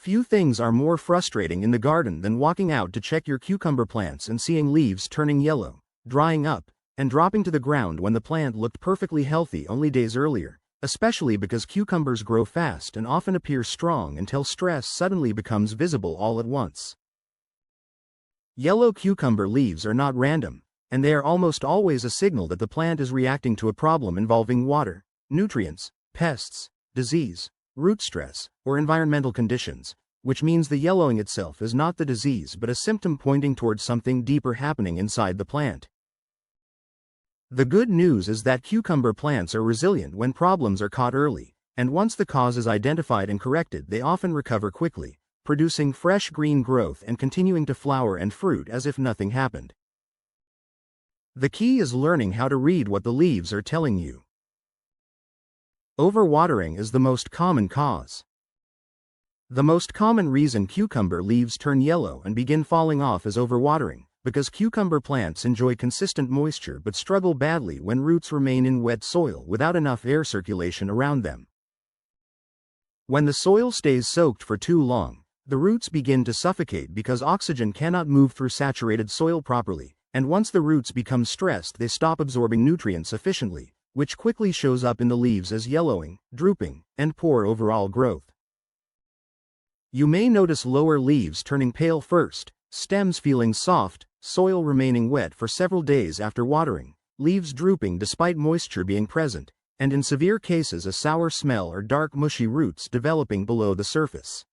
Few things are more frustrating in the garden than walking out to check your cucumber plants and seeing leaves turning yellow, drying up, and dropping to the ground when the plant looked perfectly healthy only days earlier, especially because cucumbers grow fast and often appear strong until stress suddenly becomes visible all at once. Yellow cucumber leaves are not random, and they are almost always a signal that the plant is reacting to a problem involving water, nutrients, pests, disease, root stress, or environmental conditions, which means the yellowing itself is not the disease but a symptom pointing towards something deeper happening inside the plant. The good news is that cucumber plants are resilient when problems are caught early, and once the cause is identified and corrected, they often recover quickly, producing fresh green growth and continuing to flower and fruit as if nothing happened. The key is learning how to read what the leaves are telling you. Overwatering is the most common cause. The most common reason cucumber leaves turn yellow and begin falling off is overwatering, because cucumber plants enjoy consistent moisture but struggle badly when roots remain in wet soil without enough air circulation around them. When the soil stays soaked for too long, the roots begin to suffocate because oxygen cannot move through saturated soil properly, and once the roots become stressed, they stop absorbing nutrients efficiently, which quickly shows up in the leaves as yellowing, drooping, and poor overall growth. You may notice lower leaves turning pale first, stems feeling soft, soil remaining wet for several days after watering, leaves drooping despite moisture being present, and in severe cases a sour smell or dark mushy roots developing below the surface.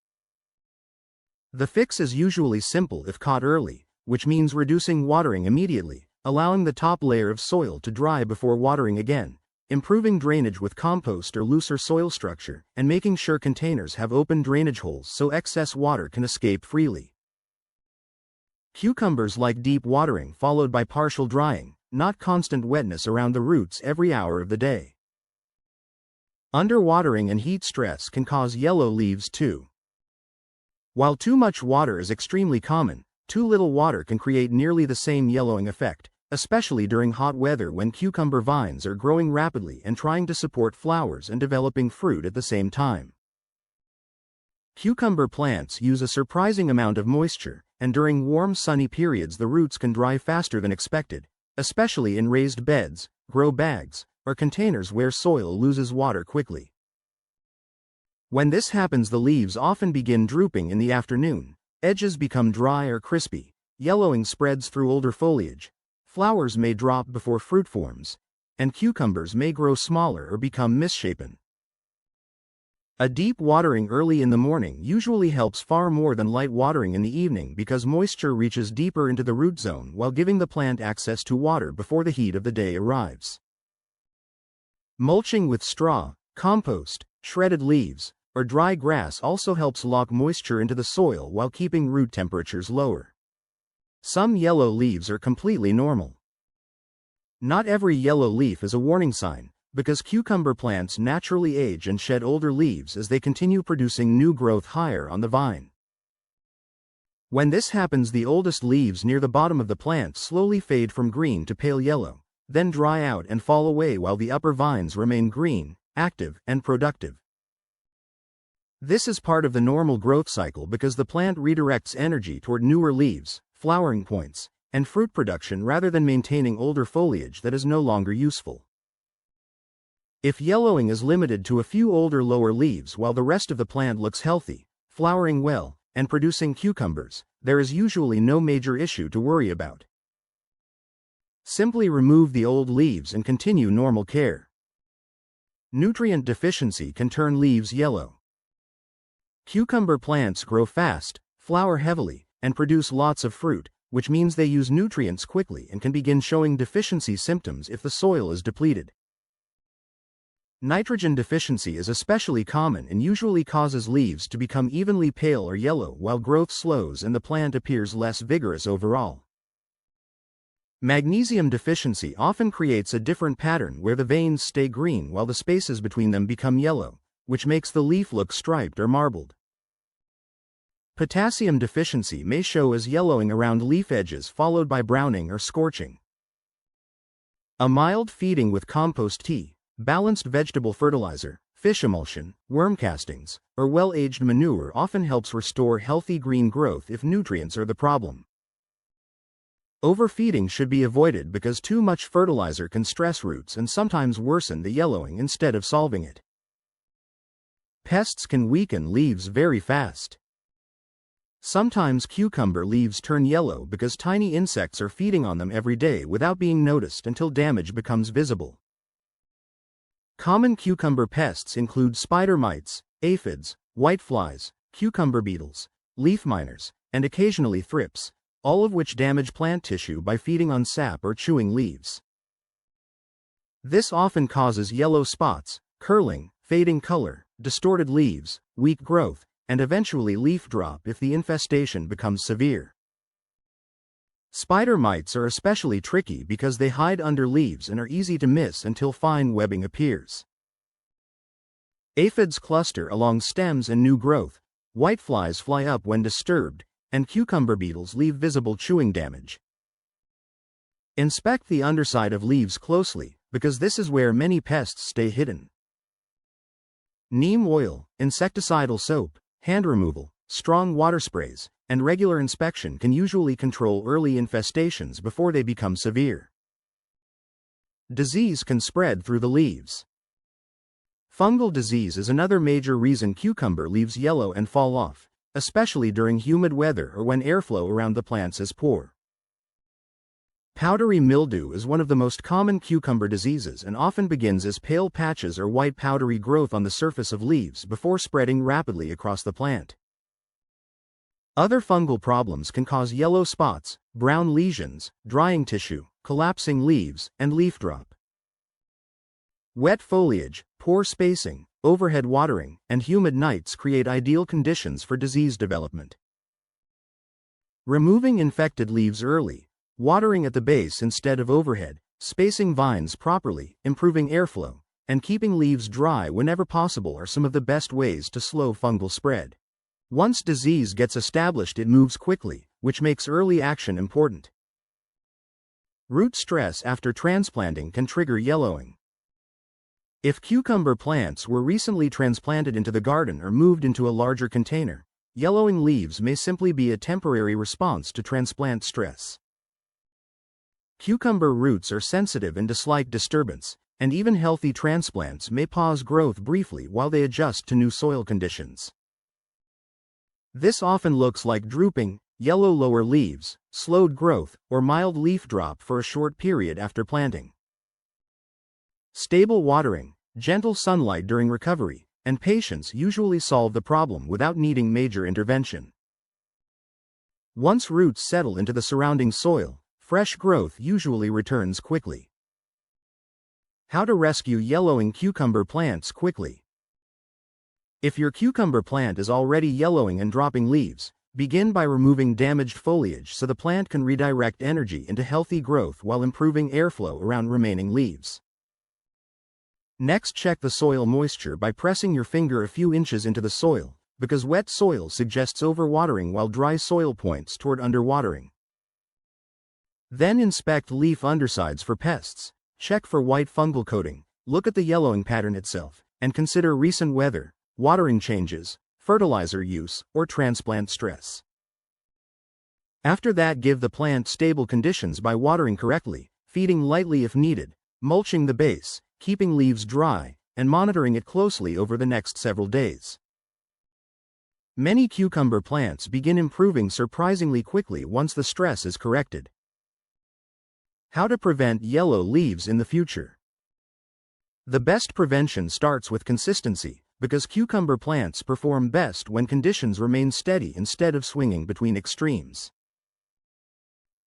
The fix is usually simple if caught early, which means reducing watering immediately, allowing the top layer of soil to dry before watering again, improving drainage with compost or looser soil structure, and making sure containers have open drainage holes so excess water can escape freely. Cucumbers like deep watering followed by partial drying, not constant wetness around the roots every hour of the day. Underwatering and heat stress can cause yellow leaves too. While too much water is extremely common, too little water can create nearly the same yellowing effect, especially during hot weather when cucumber vines are growing rapidly and trying to support flowers and developing fruit at the same time. Cucumber plants use a surprising amount of moisture, and during warm sunny periods the roots can dry faster than expected, especially in raised beds, grow bags, or containers where soil loses water quickly. When this happens, the leaves often begin drooping in the afternoon, edges become dry or crispy, yellowing spreads through older foliage, flowers may drop before fruit forms, and cucumbers may grow smaller or become misshapen. A deep watering early in the morning usually helps far more than light watering in the evening because moisture reaches deeper into the root zone while giving the plant access to water before the heat of the day arrives. Mulching with straw, compost, shredded leaves, or dry grass also helps lock moisture into the soil while keeping root temperatures lower. Some yellow leaves are completely normal. Not every yellow leaf is a warning sign, because cucumber plants naturally age and shed older leaves as they continue producing new growth higher on the vine. When this happens, the oldest leaves near the bottom of the plant slowly fade from green to pale yellow, then dry out and fall away while the upper vines remain green, active, and productive. This is part of the normal growth cycle because the plant redirects energy toward newer leaves, flowering points, and fruit production rather than maintaining older foliage that is no longer useful. If yellowing is limited to a few older lower leaves while the rest of the plant looks healthy, flowering well, and producing cucumbers, there is usually no major issue to worry about. Simply remove the old leaves and continue normal care. Nutrient deficiency can turn leaves yellow. Cucumber plants grow fast, flower heavily, and produce lots of fruit, which means they use nutrients quickly and can begin showing deficiency symptoms if the soil is depleted. Nitrogen deficiency is especially common and usually causes leaves to become evenly pale or yellow while growth slows and the plant appears less vigorous overall. Magnesium deficiency often creates a different pattern where the veins stay green while the spaces between them become yellow, which makes the leaf look striped or marbled. Potassium deficiency may show as yellowing around leaf edges followed by browning or scorching. A mild feeding with compost tea, balanced vegetable fertilizer, fish emulsion, worm castings, or well-aged manure often helps restore healthy green growth if nutrients are the problem. Overfeeding should be avoided because too much fertilizer can stress roots and sometimes worsen the yellowing instead of solving it. Pests can weaken leaves very fast. Sometimes cucumber leaves turn yellow because tiny insects are feeding on them every day without being noticed until damage becomes visible. Common cucumber pests include spider mites, aphids, whiteflies, cucumber beetles, leaf miners, and occasionally thrips, all of which damage plant tissue by feeding on sap or chewing leaves. This often causes yellow spots, curling, fading color, distorted leaves, weak growth, and eventually leaf drop if the infestation becomes severe. Spider mites are especially tricky because they hide under leaves and are easy to miss until fine webbing appears. Aphids cluster along stems and new growth, whiteflies fly up when disturbed, and cucumber beetles leave visible chewing damage. Inspect the underside of leaves closely, because this is where many pests stay hidden. Neem oil, insecticidal soap, hand removal, strong water sprays, and regular inspection can usually control early infestations before they become severe. Disease can spread through the leaves. Fungal disease is another major reason cucumber leaves yellow and fall off, especially during humid weather or when airflow around the plants is poor. Powdery mildew is one of the most common cucumber diseases and often begins as pale patches or white powdery growth on the surface of leaves before spreading rapidly across the plant. Other fungal problems can cause yellow spots, brown lesions, drying tissue, collapsing leaves, and leaf drop. Wet foliage, poor spacing, overhead watering, and humid nights create ideal conditions for disease development. Removing infected leaves early, watering at the base instead of overhead, spacing vines properly, improving airflow, and keeping leaves dry whenever possible are some of the best ways to slow fungal spread. Once disease gets established, it moves quickly, which makes early action important. Root stress after transplanting can trigger yellowing. If cucumber plants were recently transplanted into the garden or moved into a larger container, yellowing leaves may simply be a temporary response to transplant stress. Cucumber roots are sensitive and dislike disturbance, and even healthy transplants may pause growth briefly while they adjust to new soil conditions. This often looks like drooping, yellow lower leaves, slowed growth, or mild leaf drop for a short period after planting. Stable watering, gentle sunlight during recovery, and patience usually solve the problem without needing major intervention. Once roots settle into the surrounding soil, fresh growth usually returns quickly. How to rescue yellowing cucumber plants quickly. If your cucumber plant is already yellowing and dropping leaves, begin by removing damaged foliage so the plant can redirect energy into healthy growth while improving airflow around remaining leaves. Next, check the soil moisture by pressing your finger a few inches into the soil, because wet soil suggests overwatering while dry soil points toward underwatering. Then inspect leaf undersides for pests, check for white fungal coating, look at the yellowing pattern itself, and consider recent weather, watering changes, fertilizer use, or transplant stress. After that, give the plant stable conditions by watering correctly, feeding lightly if needed, mulching the base, keeping leaves dry, and monitoring it closely over the next several days. Many cucumber plants begin improving surprisingly quickly once the stress is corrected. How to prevent yellow leaves in the future. The best prevention starts with consistency, because cucumber plants perform best when conditions remain steady instead of swinging between extremes.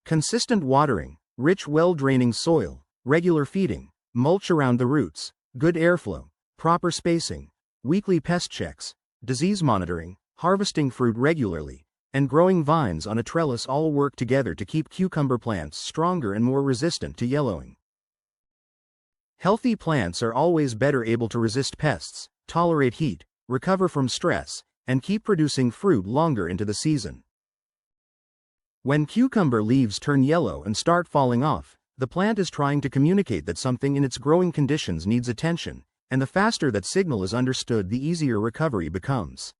Consistent watering, rich well-draining soil, regular feeding, mulch around the roots, good airflow, proper spacing, weekly pest checks, disease monitoring, harvesting fruit regularly, and growing vines on a trellis all work together to keep cucumber plants stronger and more resistant to yellowing. Healthy plants are always better able to resist pests, tolerate heat, recover from stress, and keep producing fruit longer into the season. When cucumber leaves turn yellow and start falling off, the plant is trying to communicate that something in its growing conditions needs attention, and the faster that signal is understood, the easier recovery becomes.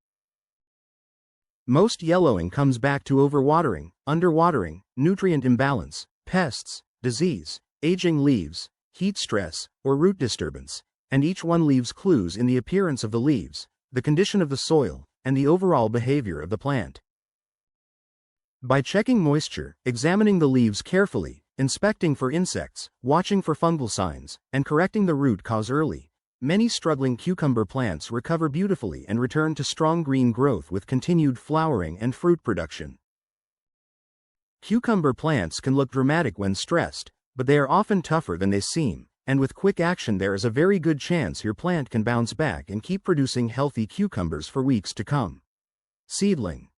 Most yellowing comes back to overwatering, underwatering, nutrient imbalance, pests, disease, aging leaves, heat stress, or root disturbance, and each one leaves clues in the appearance of the leaves, the condition of the soil, and the overall behavior of the plant. By checking moisture, examining the leaves carefully, inspecting for insects, watching for fungal signs, and correcting the root cause early, many struggling cucumber plants recover beautifully and return to strong green growth with continued flowering and fruit production. Cucumber plants can look dramatic when stressed, but they are often tougher than they seem, and with quick action there is a very good chance your plant can bounce back and keep producing healthy cucumbers for weeks to come. Seedling.